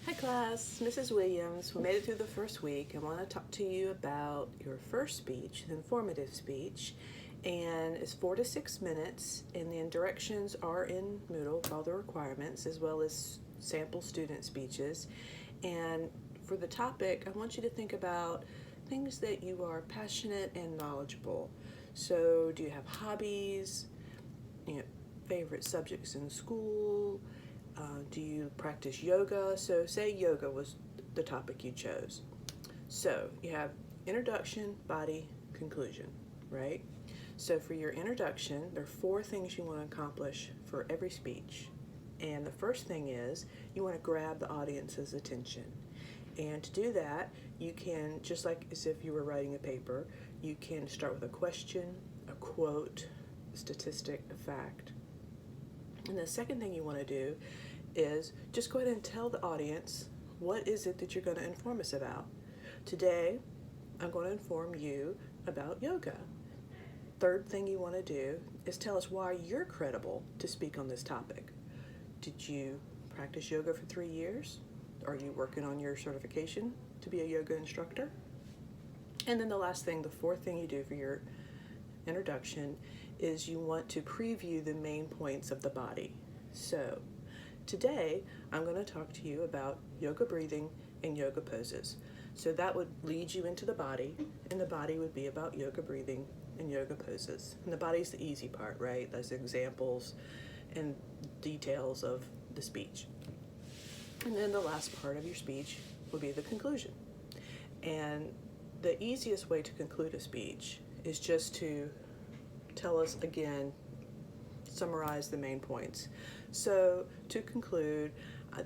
Hi class, Mrs. Williams. We made it through the first week. I want to talk to you about your first speech, the informative speech, and it's 4 to 6 minutes, and the directions are in Moodle with all the requirements as well as sample student speeches. And for the topic, I want you to think about things that you are passionate and knowledgeable. So, do you have hobbies? Favorite subjects in school? Do you practice yoga? So say yoga was the topic you chose. So you have introduction, body, conclusion, right? So for your introduction, there are 4 things you want to accomplish for every speech. And the first thing is you want to grab the audience's attention. And to do that, you can, just like as if you were writing a paper, you can start with a question, a quote, a statistic, a fact. And the second thing you want to do is just go ahead and tell the audience what is it that you're going to inform us about. Today, I'm going to inform you about yoga. Third thing you want to do is tell us why you're credible to speak on this topic. Did you practice yoga for 3 years? Are you working on your certification to be a yoga instructor? And then the last thing, the fourth thing you do for your introduction is you want to preview the main points of the body. So today I'm going to talk to you about yoga breathing and yoga poses. So that would lead you into the body, and the body would be about yoga breathing and yoga poses. And the body's the easy part, right? Those examples and details of the speech. And then the last part of your speech would be the conclusion. And the easiest way to conclude a speech is just to tell us again, summarize the main points. So to conclude,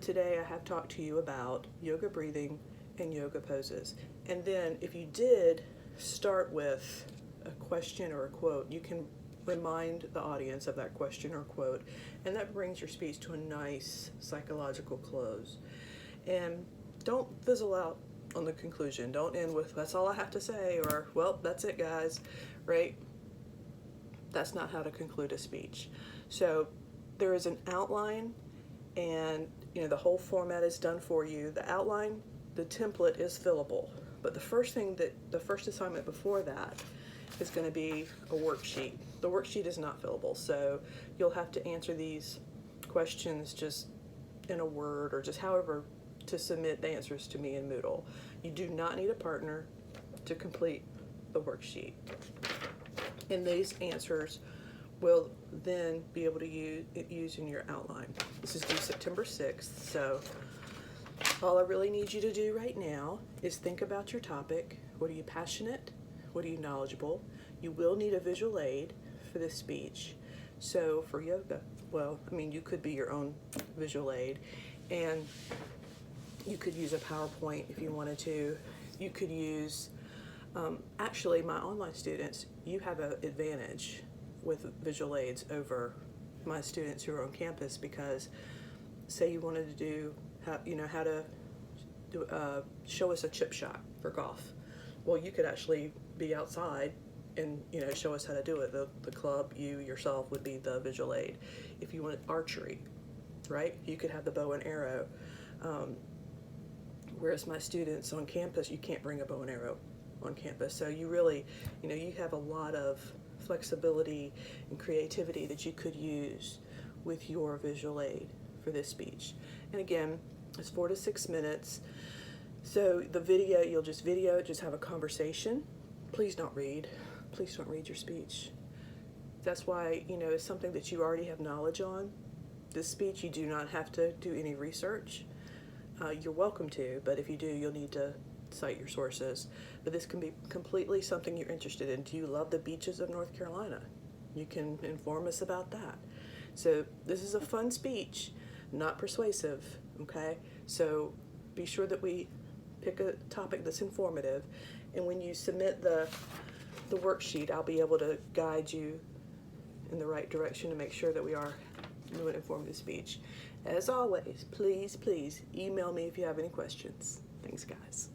today I have talked to you about yoga breathing and yoga poses. And then if you did start with a question or a quote, you can remind the audience of that question or quote, and that brings your speech to a nice psychological close. And don't fizzle out on the conclusion. Don't end with, that's all I have to say, or, well, that's it, guys, right? That's not how to conclude a speech. So there is an outline, and the whole format is done for you. The outline, the template is fillable, but the first assignment before that is going to be a worksheet. The worksheet is not fillable, so you'll have to answer these questions just in a word or just however to submit the answers to me in Moodle. You do not need a partner to complete the worksheet. And these answers will then be able to use in your outline. This is due September 6th, so all I really need you to do right now is think about your topic. What are you passionate? What are you knowledgeable? You will need a visual aid for this speech. So for yoga, you could be your own visual aid, and you could use a PowerPoint if you wanted to. You could use actually, my online students, you have an advantage with visual aids over my students who are on campus, because say you wanted to do, how to show us a chip shot for golf. Well, you could actually be outside and show us how to do it. The club, you yourself would be the visual aid. If you wanted archery, right, you could have the bow and arrow. Whereas my students on campus, you can't bring a bow and arrow on campus. So you really, you have a lot of flexibility and creativity that you could use with your visual aid for this speech. And again, it's 4 to 6 minutes. So the video, you'll just video it, just have a conversation. Please don't read. Please don't read your speech. That's why, it's something that you already have knowledge on. This speech, you do not have to do any research. You're welcome to, but if you do, you'll need to cite your sources. But this can be completely something you're interested in. Do you love the beaches of North Carolina? You can inform us about that. So this is a fun speech, not persuasive, okay? So be sure that we pick a topic that's informative, and when you submit the worksheet, I'll be able to guide you in the right direction to make sure that we are doing informative speech. As always, please email me if you have any questions. Thanks, guys.